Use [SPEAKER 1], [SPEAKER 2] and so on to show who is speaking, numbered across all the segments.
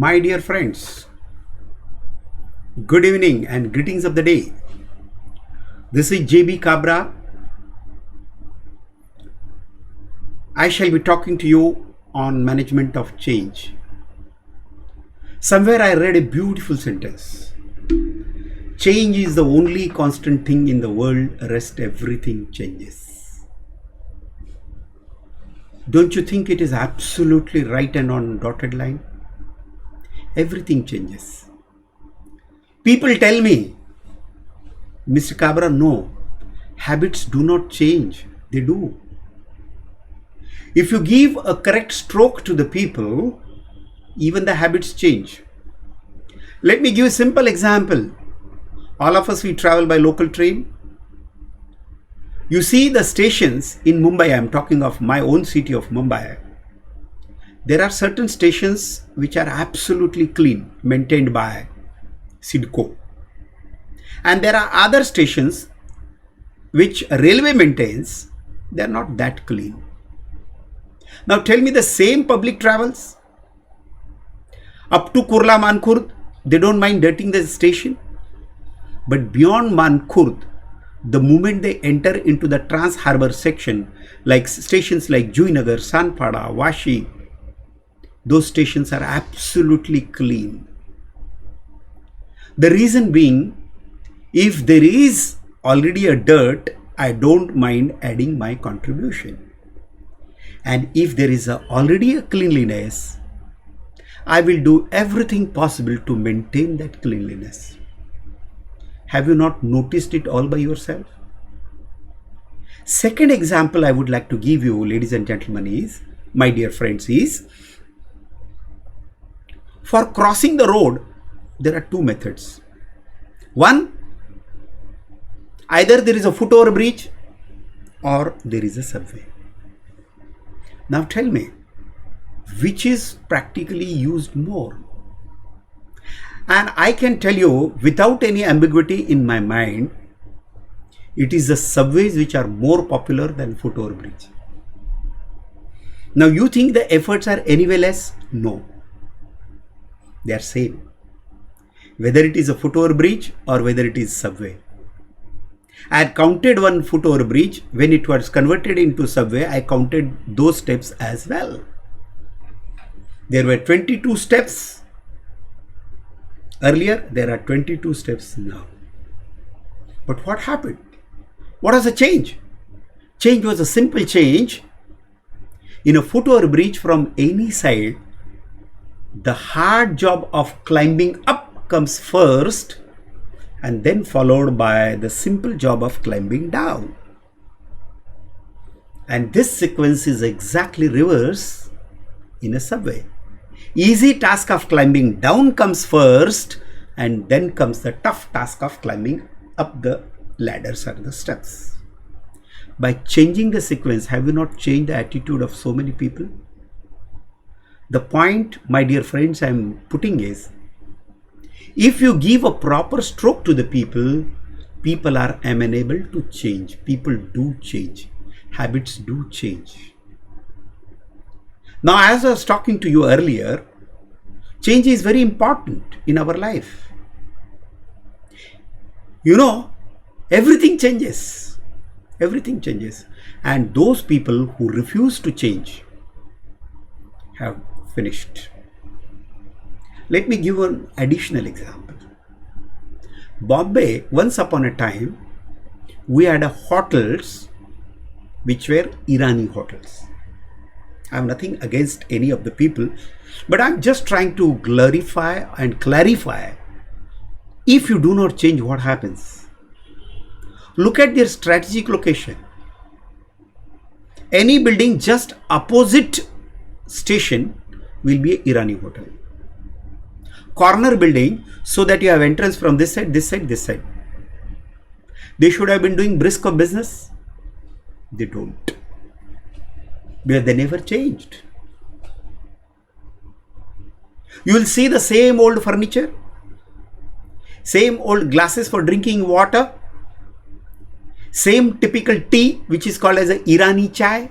[SPEAKER 1] My dear friends, good evening and greetings of the day. This is JB Kabra. I shall be talking to you on management of change. Somewhere I read a beautiful sentence. Change is the only constant thing in the world, rest everything changes. Don't you think it is absolutely right and on dotted line? Everything changes. People tell me, Mr. Kabra, no, habits do not change, they do. If you give a correct stroke to the people, even the habits change. Let me give a simple example. All of us, we travel by local train. You see the stations in Mumbai, I'm talking of my own city of Mumbai. There are certain stations which are absolutely clean, maintained by SIDCO. And there are other stations which railway maintains, they are not that clean. Now tell me, the same public travels up to Kurla Mankurd, they don't mind dirtying the station. But beyond Mankurd, the moment they enter into the Trans Harbour section, like stations like Juinagar, Sanpada, Vashi, those stations are absolutely clean. The reason being, if there is already a dirt, I don't mind adding my contribution. And if there is already a cleanliness, I will do everything possible to maintain that cleanliness. Have you not noticed it all by yourself? Second example I would like to give you, ladies and gentlemen, is, my dear friends, is for crossing the road, there are two methods. One, either there is a foot over bridge or there is a subway. Now tell me, which is practically used more? And I can tell you without any ambiguity in my mind, it is the subways which are more popular than foot over bridge. Now you think the efforts are anyway less? No. They are same. Whether it is a foot over bridge or whether it is subway. I had counted one foot over bridge. When it was converted into subway, I counted those steps as well. There were 22 steps earlier, there are 22 steps now. But what happened? What was the change? Change was a simple change. In a foot over bridge from any side, the hard job of climbing up comes first and then followed by the simple job of climbing down. And this sequence is exactly reverse in a subway. Easy task of climbing down comes first and then comes the tough task of climbing up the ladders or the steps. By changing the sequence, have you not changed the attitude of so many people? The point, my dear friends, I am putting is, if you give a proper stroke to the people, people are amenable to change. People do change. Habits do change. Now, as I was talking to you earlier, change is very important in our life. You know, everything changes. Everything changes. And those people who refuse to change have finished. Let me give an additional example. Bombay, once upon a time, we had hotels which were Irani hotels. I have nothing against any of the people, but I'm just trying to glorify and clarify. If you do not change, what happens? Look at their strategic location. Any building just opposite station will be an Irani hotel. Corner building, so that you have entrance from this side, this side, this side. They should have been doing brisk of business. They don't. Because they never changed. You will see the same old furniture, same old glasses for drinking water, same typical tea which is called as a Irani chai,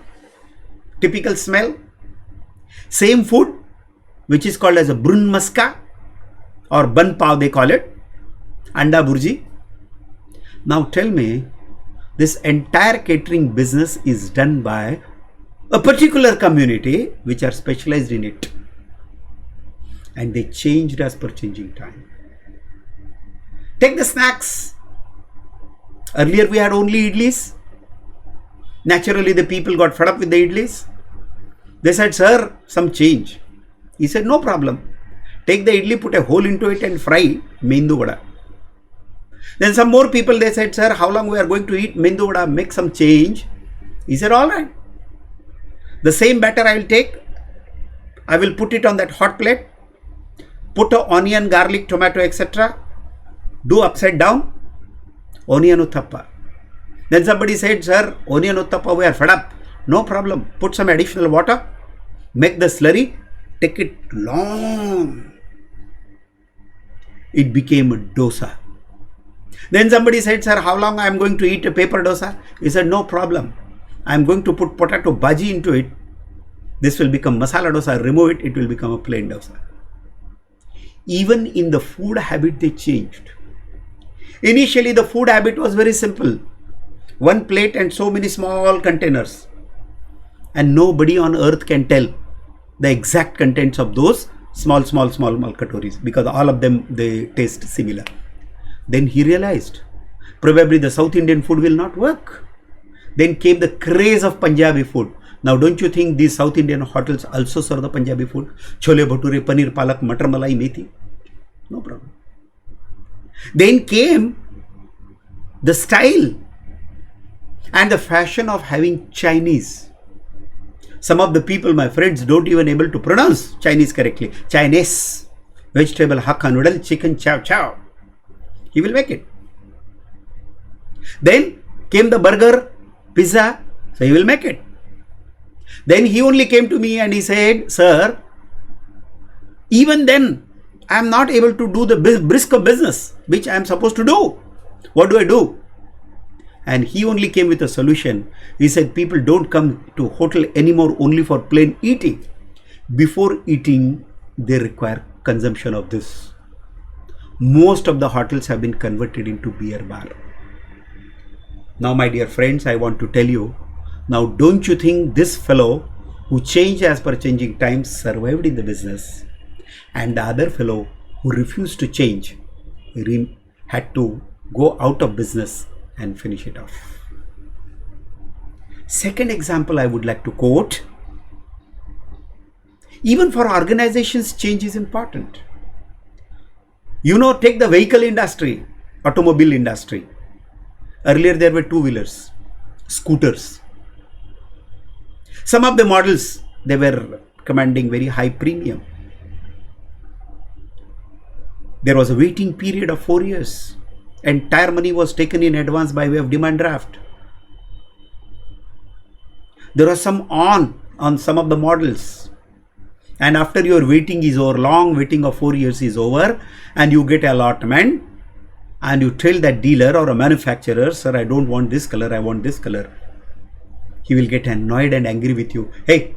[SPEAKER 1] typical smell, same food which is called as a brun maska or bun pav they call it, anda burji. Now tell me, this entire catering business is done by a particular community which are specialized in it, and they changed as per changing time. Take the snacks. Earlier we had only idlis. Naturally the people got fed up with the idlis. They said, sir, some change. He said, no problem. Take the idli, put a hole into it and fry mendu vada. Then some more people, they said, sir, how long we are going to eat mendu vada? Make some change. He said, all right. The same batter I will take. I will put it on that hot plate. Put a onion, garlic, tomato, etc. Do upside down. Onion uttappa. Then somebody said, sir, onion uttappa, we are fed up. No problem. Put some additional water. Make the slurry. Take it long. It became a dosa. Then somebody said, sir, how long I am going to eat a paper dosa? He said, no problem. I am going to put potato bhaji into it. This will become masala dosa. Remove it. It will become a plain dosa. Even in the food habit, they changed. Initially, the food habit was very simple. One plate and so many small containers. And nobody on earth can tell the exact contents of those small katoris, because all of them, they taste similar. Then he realized probably the South Indian food will not work. Then came the craze of Punjabi food. Now don't you think these South Indian hotels also serve the Punjabi food? Chole bhature, paneer palak, matar malai, methi. No problem. Then came the style and the fashion of having Chinese. Some of the people, my friends, don't even able to pronounce Chinese correctly. Chinese, vegetable hakka noodle, chicken chow chow. He will make it. Then came the burger, pizza, so he will make it. Then he only came to me and he said, sir, even then I am not able to do the brisk of business which I am supposed to do. What do I do? And he only came with a solution. He said, people don't come to hotel anymore only for plain eating. Before eating, they require consumption of this. Most of the hotels have been converted into beer bar. Now, my dear friends, I want to tell you, now don't you think this fellow who changed as per changing times survived in the business, and the other fellow who refused to change had to go out of business and finish it off. Second example I would like to quote. Even for organizations, change is important. You know, take the vehicle industry, automobile industry. Earlier there were two-wheelers, scooters. Some of the models, they were commanding very high premium. There was a waiting period of 4 years. Entire money was taken in advance by way of demand draft. There was some on some of the models. And after your waiting is over, long waiting of 4 years is over, and you get allotment, and you tell that dealer or a manufacturer, sir, I don't want this color, I want this color. He will get annoyed and angry with you. Hey,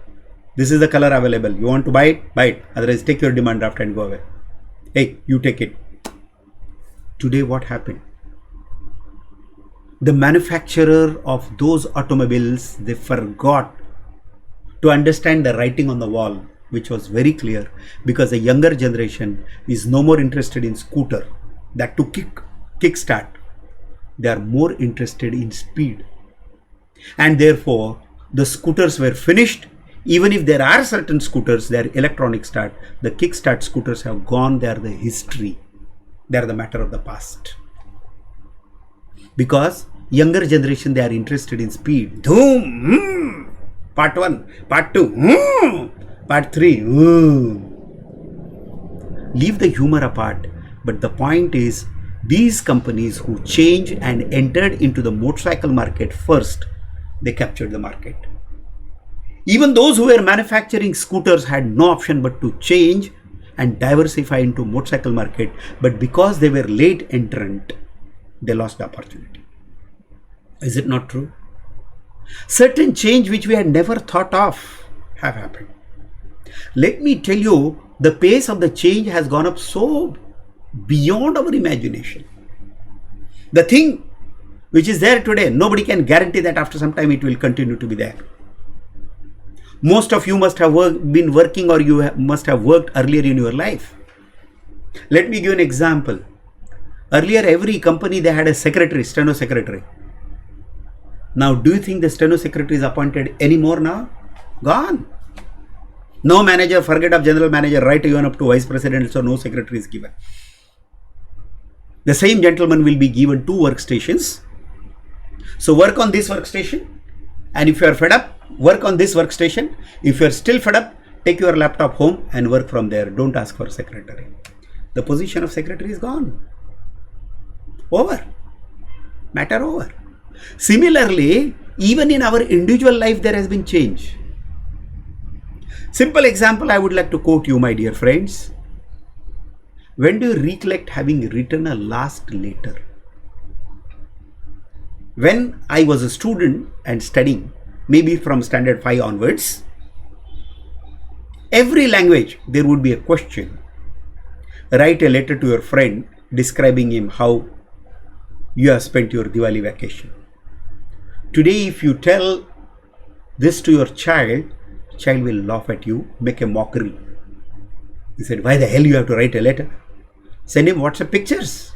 [SPEAKER 1] this is the color available. You want to buy it? Buy it. Otherwise, take your demand draft and go away. Hey, you take it. Today, what happened? The manufacturer of those automobiles, they forgot to understand the writing on the wall, which was very clear, because the younger generation is no more interested in scooter, that to kickstart. They are more interested in speed. And therefore, the scooters were finished. Even if there are certain scooters, they are electronic start. The kickstart scooters have gone. They are the history. They are the matter of the past. Because younger generation, they are interested in speed. Dhoom! Part 1, part 2, part 3. Leave the humor apart. But the point is, these companies who changed and entered into the motorcycle market first, they captured the market. Even those who were manufacturing scooters had no option but to change and diversify into motorcycle market. But because they were late entrant, they lost the opportunity. Is it not true? Certain change which we had never thought of have happened. Let me tell you, the pace of the change has gone up so beyond our imagination. The thing which is there today, nobody can guarantee that after some time it will continue to be there. Most of you must have been working, or you must have worked earlier in your life. Let me give an example. Earlier, every company, they had a secretary, steno secretary. Now, do you think the steno secretary is appointed anymore now? Gone. No manager, forget of general manager, right even up to vice president, so no secretary is given. The same gentleman will be given 2 workstations. So work on this workstation, and if you are fed up, work on this workstation. If you are still fed up, take your laptop home and work from there. Don't ask for secretary. The position of secretary is gone. Over. Matter over. Similarly, even in our individual life, there has been change. Simple example I would like to quote you, my dear friends. When do you recollect having written a last letter? When I was a student and studying, maybe from standard 5 onwards, every language there would be a question. Write a letter to your friend describing him how you have spent your Diwali vacation. Today, if you tell this to your child will laugh at you, make a mockery. He said, why the hell you have to write a letter? Send him WhatsApp pictures.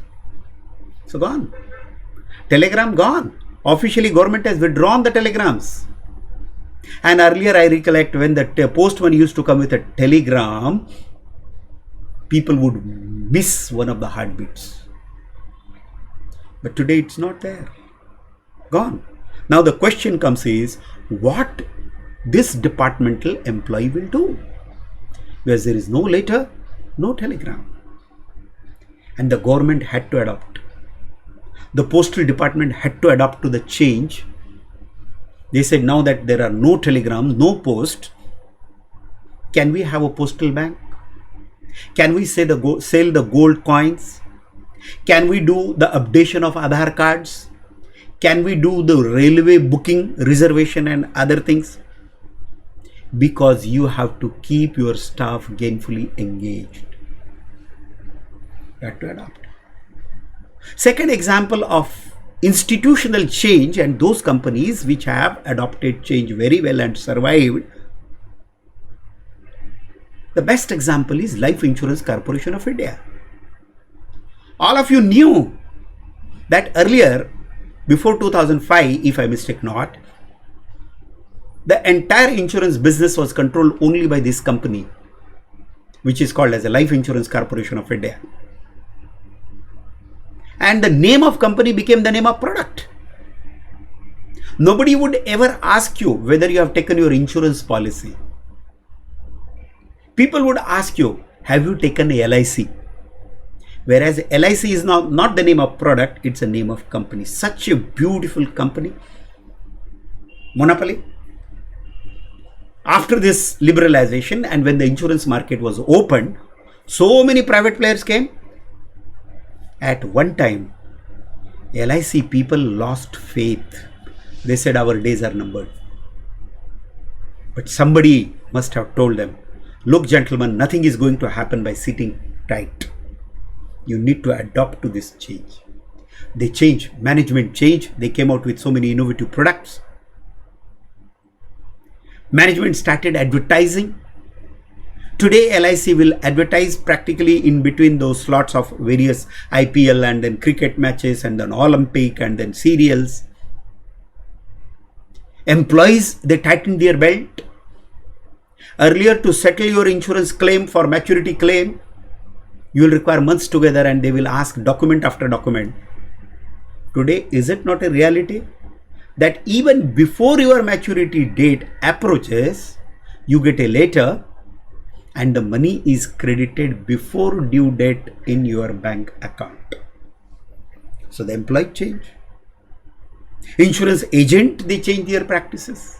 [SPEAKER 1] So gone. Telegram gone. Officially, government has withdrawn the telegrams. And earlier, I recollect when the postman used to come with a telegram, people would miss one of the heartbeats. But today, it's not there. Gone. Now, the question comes is, what this departmental employee will do? Because there is no letter, no telegram. And the government had to adopt. The postal department had to adapt to the change. They said, now that there are no telegrams, no post, can we have a postal bank? Can we sell the gold coins? Can we do the updation of Aadhaar cards? Can we do the railway booking, reservation and other things? Because you have to keep your staff gainfully engaged. You have to adapt. Second example of institutional change, and those companies which have adopted change very well and survived. The best example is Life Insurance Corporation of India. All of you knew that earlier, before 2005, if I mistake not, the entire insurance business was controlled only by this company, which is called as the Life Insurance Corporation of India. And the name of company became the name of product. Nobody would ever ask you whether you have taken your insurance policy. People would ask you, have you taken a LIC? Whereas LIC is not the name of product, it's a name of company. Such a beautiful company. Monopoly. After this liberalization, and when the insurance market was opened, so many private players came. At one time, LIC people lost faith. They said our days are numbered. But somebody must have told them, look gentlemen, nothing is going to happen by sitting tight. You need to adapt to this change. They changed, management changed. They came out with so many innovative products. Management started advertising. Today, LIC will advertise practically in between those slots of various IPL and then cricket matches and then Olympic and then serials. Employees, they tightened their belt. Earlier, to settle your insurance claim for maturity claim, you will require months together and they will ask document after document. Today, is it not a reality that even before your maturity date approaches, you get a letter and the money is credited before due date in your bank account? So the employee change. Insurance agent, they change their practices.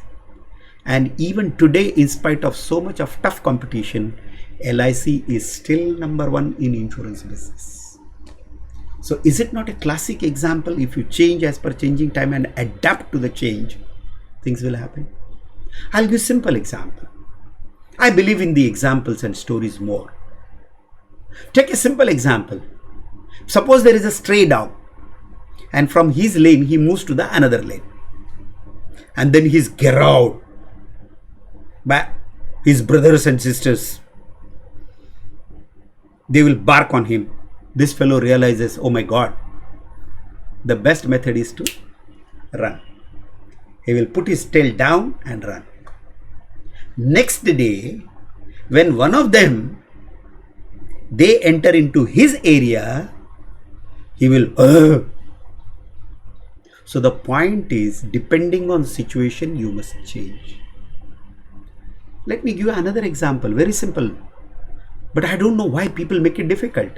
[SPEAKER 1] And even today, in spite of so much of tough competition, LIC is still number one in insurance business. So is it not a classic example? If you change as per changing time and adapt to the change, things will happen. I'll give a simple example. I believe in the examples and stories more. Take a simple example. Suppose there is a stray dog, and from his lane he moves to the another lane, and then he's garrowed by his brothers and sisters. They will bark on him. This fellow realizes, oh my God, the best method is to run. He will put his tail down and run. Next day, when one of them, they enter into his area, he will So the point is, depending on the situation, you must change. Let me give you another example, very simple, but I don't know why people make it difficult.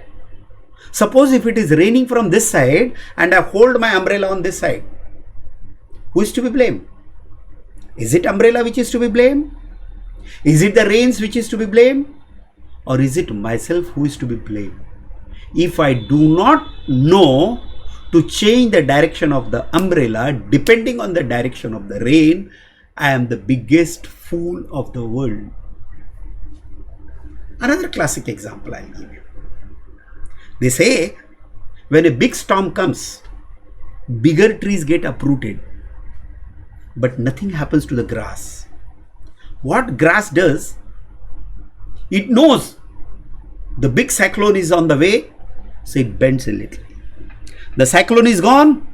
[SPEAKER 1] Suppose if it is raining from this side and I hold my umbrella on this side, who is to be blamed? Is it umbrella which is to be blamed? Is it the rains which is to be blamed? Or is it myself who is to be blamed? If I do not know to change the direction of the umbrella depending on the direction of the rain, I am the biggest fool of the world. Another classic example I'll give you. They say when a big storm comes, bigger trees get uprooted, but nothing happens to the grass. What grass does, it knows the big cyclone is on the way, so it bends a little. The cyclone is gone,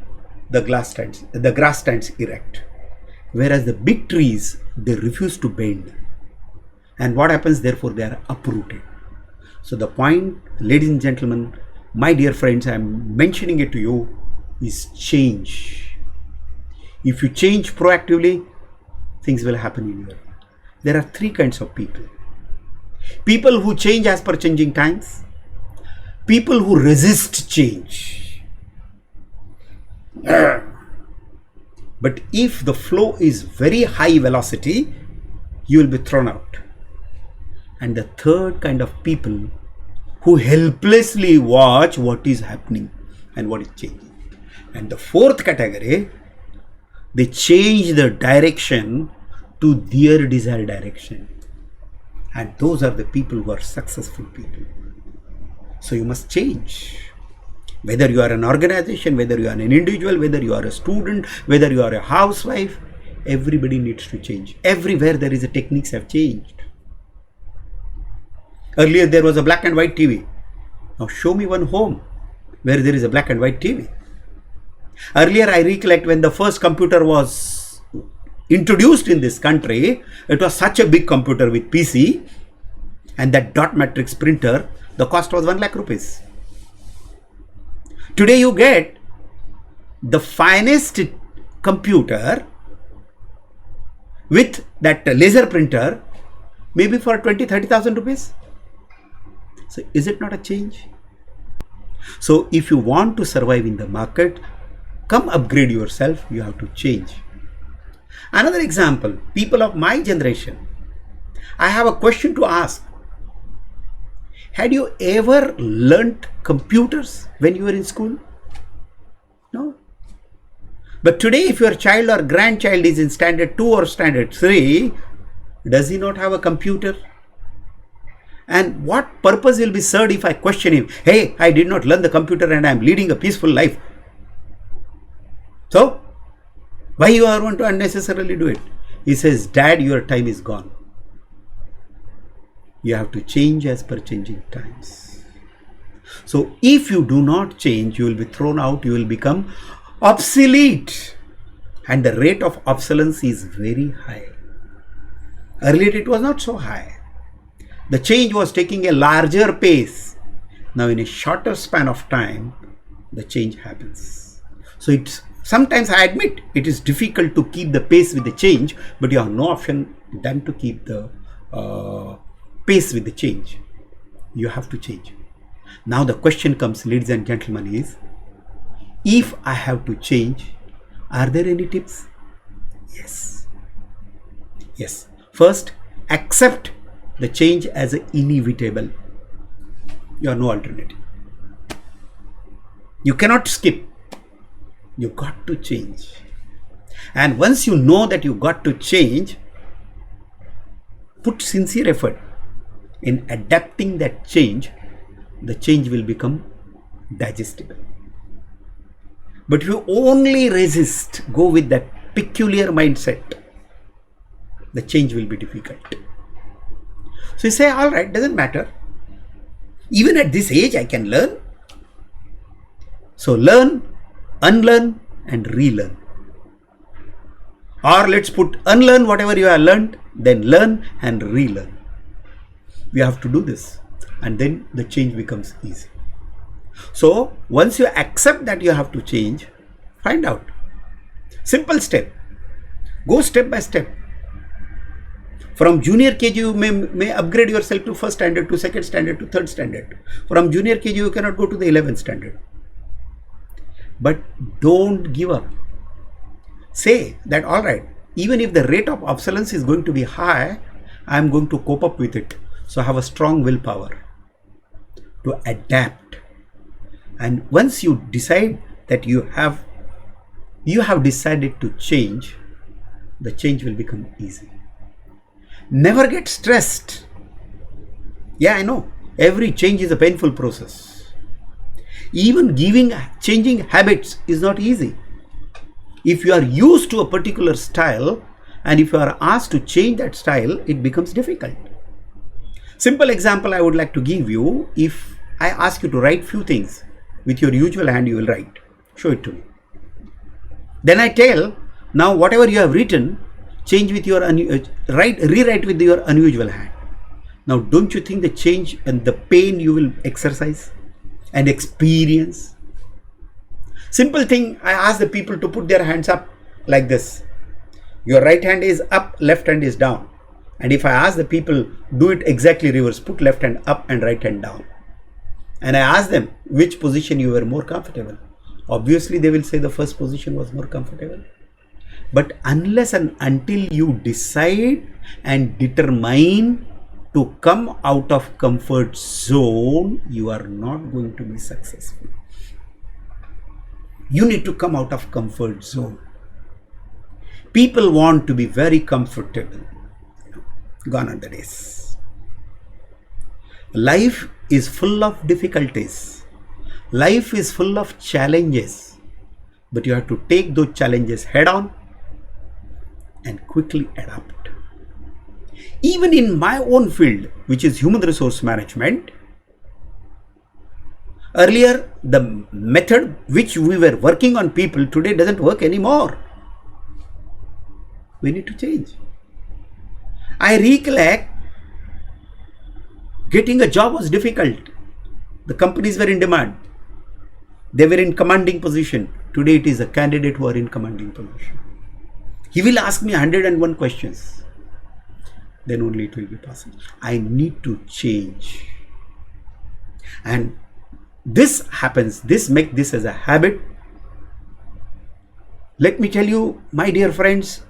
[SPEAKER 1] the grass stands erect. Whereas the big trees, they refuse to bend. And what happens? Therefore, they are uprooted. So the point, ladies and gentlemen, my dear friends, I am mentioning it to you, is change. If you change proactively, things will happen in your life. There are three kinds of people. People who change as per changing times. People who resist change. But if the flow is very high velocity, you will be thrown out. And the third kind of people who helplessly watch what is happening and what is changing. And the fourth category, they change the direction to their desired direction. And those are the people who are successful people. So you must change. Whether you are an organization, whether you are an individual, whether you are a student, whether you are a housewife, everybody needs to change. Everywhere there is a techniques have changed. Earlier there was a black and white TV. Now show me one home where there is a black and white TV. Earlier I recollect when the first computer was introduced in this country, it was such a big computer with PC, and that dot matrix printer, the cost was 1 lakh rupees. Today you get the finest computer with that laser printer maybe for 20,000-30,000 rupees. So is it not a change? So if you want to survive in the market, come upgrade yourself, you have to change. Another example, people of my generation, I have a question to ask. Had you ever learnt computers when you were in school? No. But today if your child or grandchild is in standard 2 or standard 3, does he not have a computer? And what purpose will be served if I question him? Hey, I did not learn the computer and I am leading a peaceful life. So, why you are want to unnecessarily do it? He says, Dad, your time is gone. You have to change as per changing times. So, if you do not change, you will be thrown out, you will become obsolete. And the rate of obsolescence is very high. Earlier it was not so high. The change was taking a larger pace. Now in a shorter span of time, the change happens. So it's sometimes, I admit, it is difficult to keep the pace with the change, but you have no option than to keep the pace with the change. You have to change. Now the question comes, ladies and gentlemen, is if I have to change, are there any tips? Yes. Yes. First, accept the change as inevitable. You have no alternative. You cannot skip. You got to change. And once you know that you got to change, put sincere effort in adapting that change, the change will become digestible. But if you only resist, go with that peculiar mindset, the change will be difficult. So you say, all right, doesn't matter. Even at this age, I can learn. So learn, unlearn, and relearn. Or let's put unlearn whatever you have learned, then learn and relearn. We have to do this, and then the change becomes easy. So once you accept that you have to change, find out. Simple step. Go step by step. From junior KG, you may upgrade yourself to first standard, to second standard, to third standard. From junior KG, you cannot go to the 11th standard. But don't give up. Say that, all right, even if the rate of obsolescence is going to be high, I am going to cope up with it. So have a strong willpower to adapt. And once you decide that you have decided to change, the change will become easy. Never get stressed. Yeah, I know. Every change is a painful process. Even changing habits is not easy. If you are used to a particular style and if you are asked to change that style, it becomes difficult. Simple example I would like to give you. If I ask you to write few things with your usual hand, you will write. Show it to me. Then I tell, now whatever you have written, change with your rewrite with your unusual hand. Now don't you think the change and the pain you will exercise and experience? Simple thing, I ask the people to put their hands up like this. Your right hand is up, left hand is down. And if I ask the people, do it exactly reverse, put left hand up and right hand down. And I ask them which position you were more comfortable. Obviously they will say the first position was more comfortable. But unless and until you decide and determine to come out of comfort zone, you are not going to be successful. You need to come out of comfort zone. People want to be very comfortable. Gone are the days. Life is full of difficulties. Life is full of challenges. But you have to take those challenges head on and quickly adapt. Even in my own field, which is human resource management, earlier the method which we were working on people today doesn't work anymore. We need to change. I recollect getting a job was difficult. The companies were in demand. They were in commanding position. Today it is a candidate who are in commanding position. He will ask me 101 questions. Then only it will be possible. I need to change. And this happens, make this as a habit. Let me tell you, my dear friends,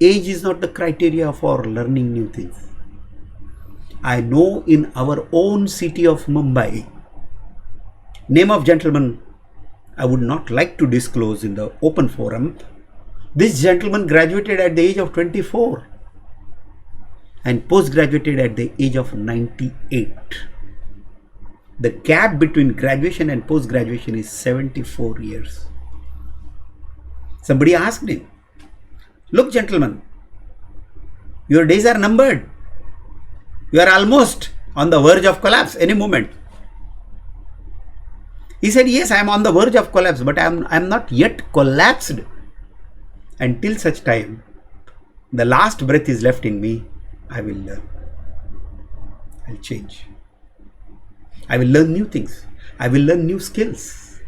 [SPEAKER 1] age is not the criteria for learning new things. I know in our own city of Mumbai, name of gentleman I would not like to disclose in the open forum. This gentleman graduated at the age of 24 and post-graduated at the age of 98. The gap between graduation and post-graduation is 74 years. Somebody asked him, look gentlemen, your days are numbered. You are almost on the verge of collapse any moment. He said, yes, I am on the verge of collapse, but I am not yet collapsed. Until such time, the last breath is left in me, I will learn. I'll change. I will learn new things. I will learn new skills.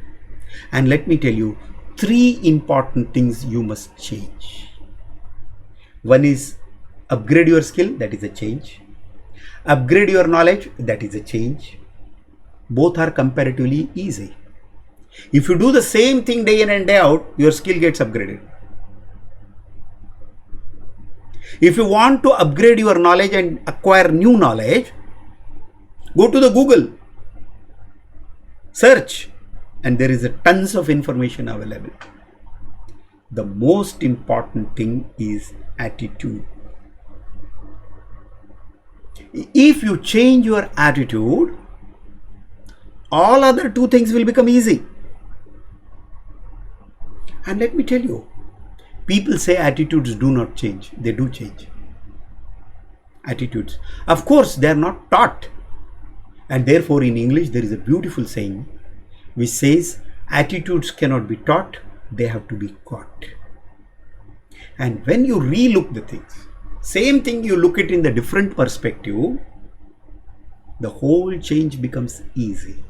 [SPEAKER 1] And let me tell you, 3 important things you must change. One is upgrade your skill, that is a change. Upgrade your knowledge, that is a change. Both are comparatively easy. If you do the same thing day in and day out, your skill gets upgraded. If you want to upgrade your knowledge and acquire new knowledge, go to the Google, search, and there is a tons of information available. The most important thing is attitude. If you change your attitude, all other two things will become easy. And let me tell you, people say attitudes do not change. They do change. Attitudes. Of course, they are not taught. And therefore, in English, there is a beautiful saying which says, attitudes cannot be taught, they have to be caught. And when you relook the things, same thing you look it in the different perspective, the whole change becomes easy.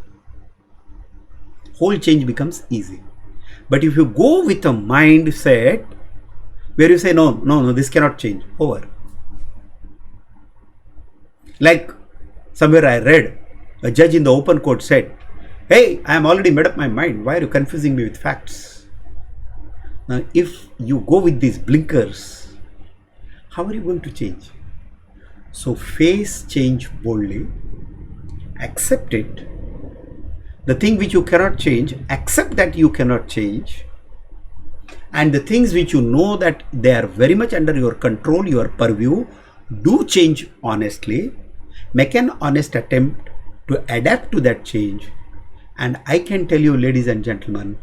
[SPEAKER 1] Whole change becomes easy. But if you go with a mindset where you say, no, this cannot change, over. Like somewhere I read, a judge in the open court said, hey, I am already made up my mind. Why are you confusing me with facts? Now, if you go with these blinkers, how are you going to change? So face change boldly, accept it. The thing which you cannot change, accept that you cannot change. And the things which you know that they are very much under your control, your purview, do change honestly. Make an honest attempt to adapt to that change. And I can tell you, ladies and gentlemen,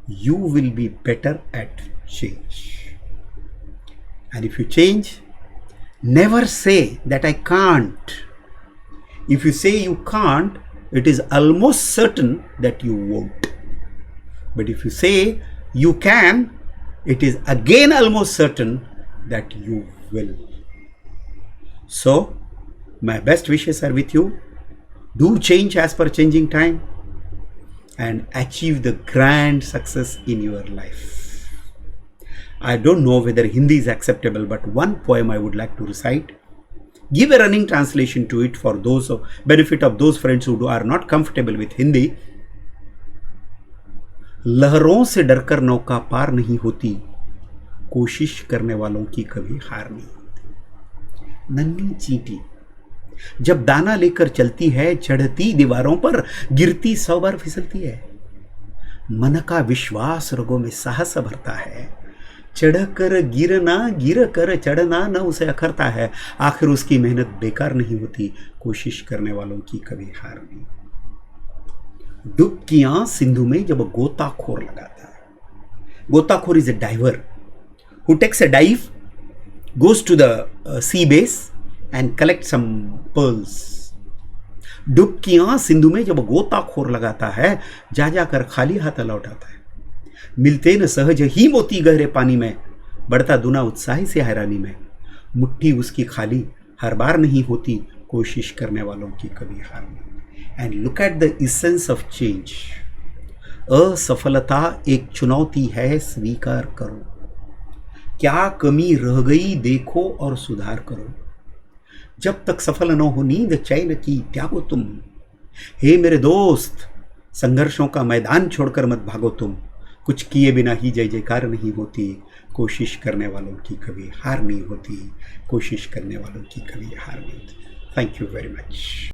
[SPEAKER 1] you will be better at change. And if you change, never say that I can't. If you say you can't, it is almost certain that you won't. But if you say you can, it is again almost certain that you will. So, my best wishes are with you. Do change as per changing time and achieve the grand success in your life. I don't know whether Hindi is acceptable, but one poem I would like to recite. Give a running translation to it for those benefit of those friends who are not comfortable with Hindi. लहरों से डरकर नौका पार नहीं होती, कोशिश करने वालों की कभी हार नहीं होती। नन्ही चींटी जब दाना लेकर चलती है, चढ़ती दीवारों पर, गिरती 100 बार फिसलती है। मन का विश्वास रगों में साहस भरता है, चढ़कर गिरना, गिर कर चढ़ना न उसे अखरता है। आखिर उसकी मेहनत बेकार नहीं होती, कोशिश करने वालों की कभी हार नहीं। डुबकियां सिंधु में जब गोताखोर लगाता है, गोताखोर is a diver who takes a dive, goes to the sea base and collect some pearls. डुबकियां सिंधु में जब गोताखोर लगाता है, जा जाकर खाली हाथ लौटाता है। मिलते न सहज ही मोती गहरे पानी में, बढ़ता दुना उत्साही से हैरानी में। मुट्ठी उसकी खाली हर बार नहीं होती, कोशिश करने वालों की कभी हार नहीं। And look at the essence of change. असफलता एक चुनौती है, स्वीकार करो। क्या कमी रह गई देखो और सुधार करो। जब तक सफल न हो नींद चैन की, त्यागो तुम। हे मेरे दोस्त, संघर्षों का मैदान छोड़कर मत भागो तुम। कुछ किए बिना ही जय जयकार नहीं होती, कोशिश करने वालों की कभी हार नहीं होती, कोशिश करने वालों की कभी हार नहीं होती। Thank you very much.